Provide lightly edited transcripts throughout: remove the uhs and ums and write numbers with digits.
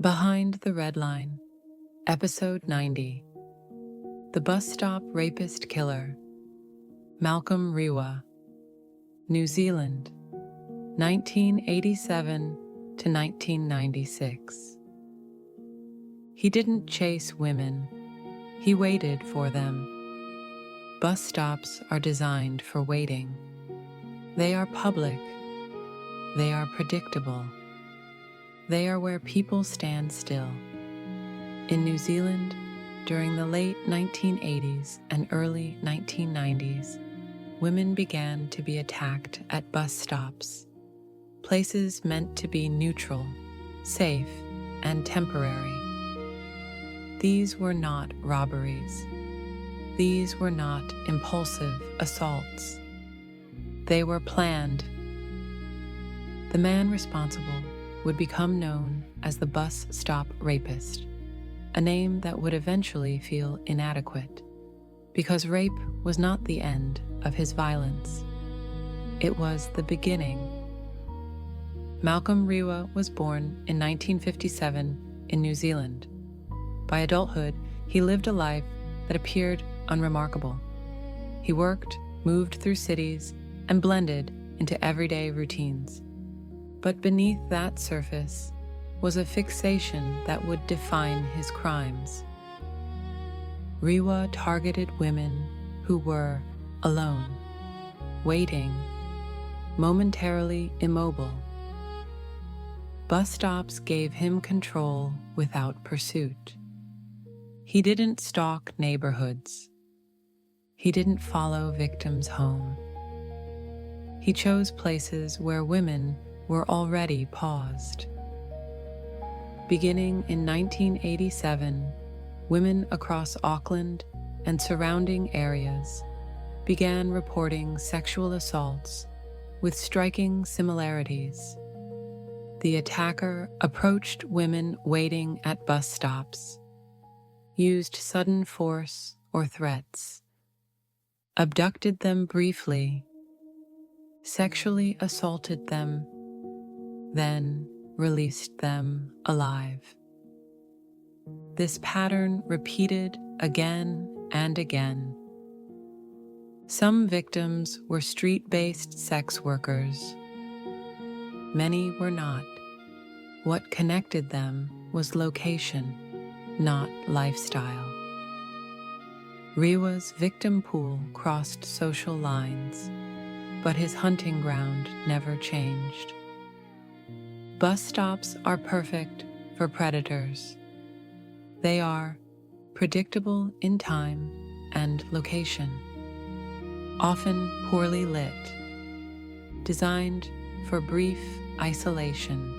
Behind the RedLine, Episode 90. The Bus Stop Rapist Killer. Malcolm Rewa, New Zealand, 1987 to 1996. He didn't chase women, he waited for them. Bus stops are designed for waiting. They are public. They are predictable. They are where people stand still. In New Zealand, during the late 1980s and early 1990s, women began to be attacked at bus stops, places meant to be neutral, safe, and temporary. These were not robberies. These were not impulsive assaults. They were planned. The man responsible would become known as the Bus Stop Rapist, a name that would eventually feel inadequate, because rape was not the end of his violence. It was the beginning. Malcolm Rewa was born in 1957 in New Zealand. By adulthood, he lived a life that appeared unremarkable. He worked, moved through cities, and blended into everyday routines. But beneath that surface was a fixation that would define his crimes. Rewa targeted women who were alone, waiting, momentarily immobile. Bus stops gave him control without pursuit. He didn't stalk neighborhoods. He didn't follow victims home. He chose places where women were already paused. Beginning in 1987, women across Auckland and surrounding areas began reporting sexual assaults with striking similarities. The attacker approached women waiting at bus stops, used sudden force or threats, abducted them briefly, sexually assaulted them, then released them alive. This pattern repeated again and again. Some victims were street-based sex workers. Many were not. What connected them was location, not lifestyle. Rewa's victim pool crossed social lines, but his hunting ground never changed. Bus stops are perfect for predators. They are predictable in time and location, often poorly lit, designed for brief isolation,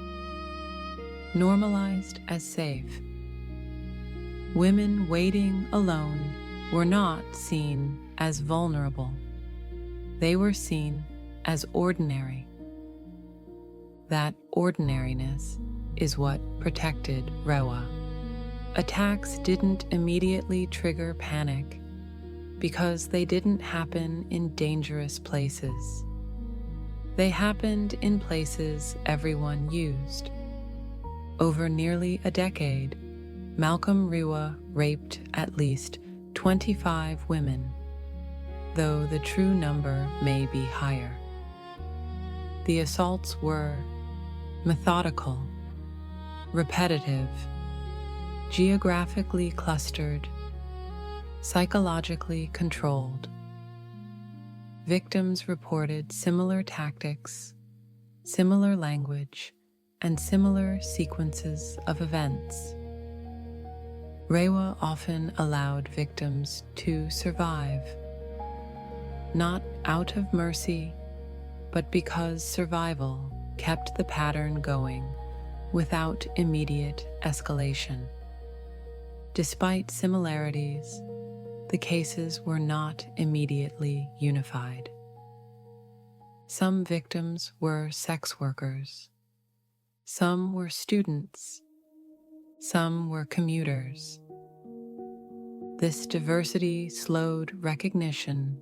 normalized as safe. Women waiting alone were not seen as vulnerable. They were seen as ordinary. That ordinariness is what protected Rewa. Attacks didn't immediately trigger panic because they didn't happen in dangerous places. They happened in places everyone used. Over nearly a decade, Malcolm Rewa raped at least 25 women, though the true number may be higher. The assaults were methodical, repetitive, geographically clustered, psychologically controlled. Victims reported similar tactics, similar language, and similar sequences of events. Rewa often allowed victims to survive, not out of mercy, but because survival kept the pattern going without immediate escalation. Despite similarities, the cases were not immediately unified. Some victims were sex workers. Some were students. Some were commuters. This diversity slowed recognition.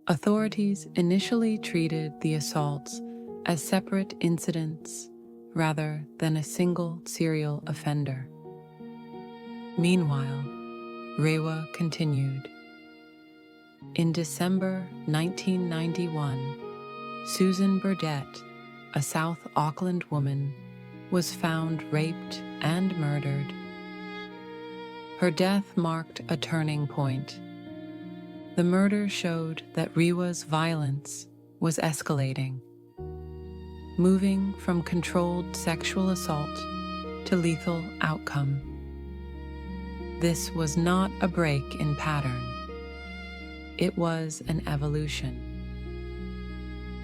Authorities initially treated the assaults as separate incidents rather than a single serial offender. Meanwhile, Rewa continued. In December 1991, Susan Burdett, a South Auckland woman, was found raped and murdered. Her death marked a turning point. The murder showed that Rewa's violence was escalating, moving from controlled sexual assault to lethal outcome. This was not a break in pattern. It was an evolution.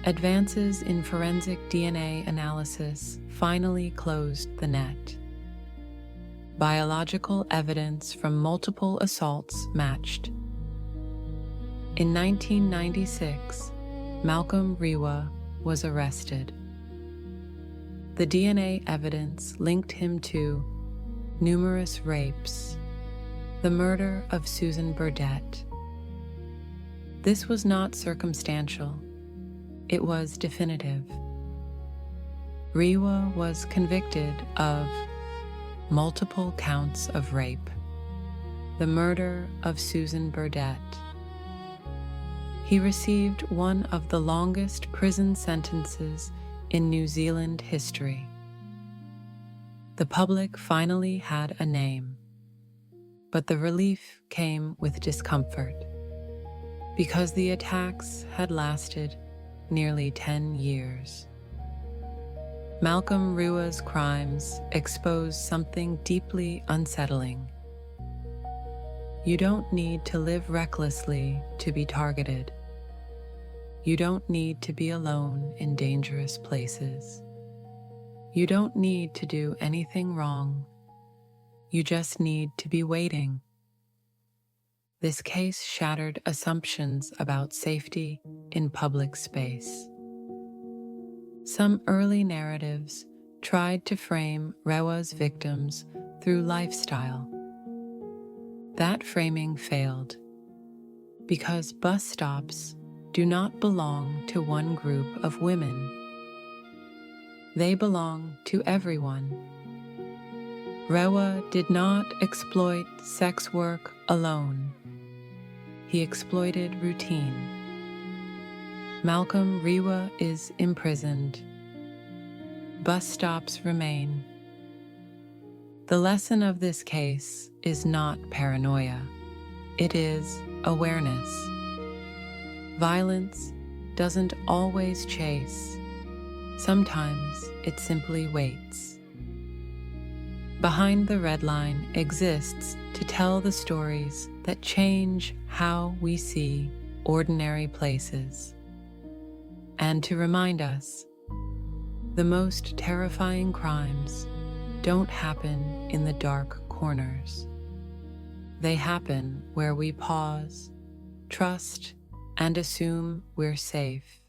Advances in forensic DNA analysis finally closed the net. Biological evidence from multiple assaults matched. In 1996, Malcolm Rewa was arrested. The DNA evidence linked him to numerous rapes, the murder of Susan Burdett. This was not circumstantial. It was definitive. Rewa was convicted of multiple counts of rape, the murder of Susan Burdett. He received one of the longest prison sentences in New Zealand history. The public finally had a name, but the relief came with discomfort, because the attacks had lasted nearly 10 years. Malcolm Rewa's crimes exposed something deeply unsettling. You don't need to live recklessly to be targeted. You don't need to be alone in dangerous places. You don't need to do anything wrong. You just need to be waiting. This case shattered assumptions about safety in public space. Some early narratives tried to frame Rewa's victims through lifestyle. That framing failed, because bus stops do not belong to one group of women. They belong to everyone. Rewa did not exploit sex work alone. He exploited routine. Malcolm Rewa is imprisoned. Bus stops remain. The lesson of this case is not paranoia. It is awareness. Violence doesn't always chase. Sometimes it simply waits. Behind the Red Line exists to tell the stories that change how we see ordinary places, and to remind us the most terrifying crimes don't happen in the dark corners. They happen where we pause, trust, and assume we're safe.